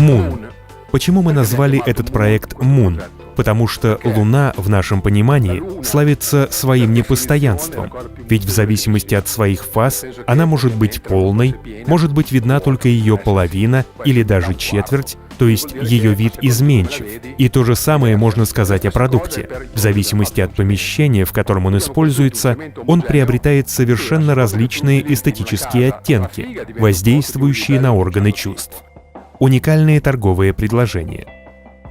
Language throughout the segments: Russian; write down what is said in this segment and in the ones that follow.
Moon. Почему мы назвали этот проект Moon? Потому что Луна, в нашем понимании, славится своим непостоянством. Ведь в зависимости от своих фаз она может быть полной, может быть видна только ее половина или даже четверть, то есть ее вид изменчив. И то же самое можно сказать о продукте. В зависимости от помещения, в котором он используется, он приобретает совершенно различные эстетические оттенки, воздействующие на органы чувств. Уникальные торговые предложения.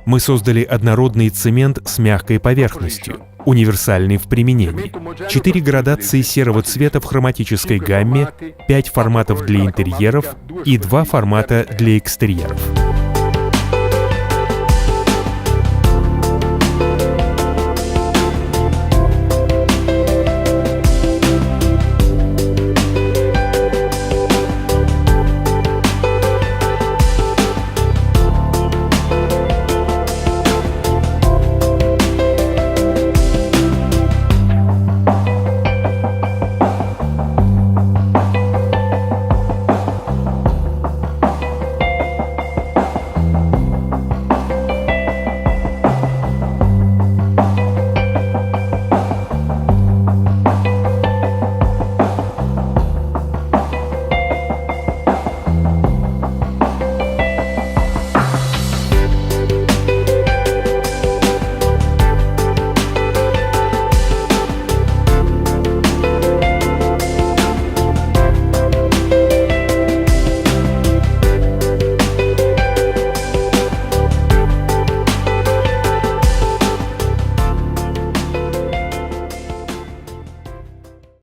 Мы создали однородный цемент с мягкой поверхностью, универсальный в применении. 4 градации серого цвета в хроматической гамме, 5 форматов для интерьеров и 2 формата для экстерьеров.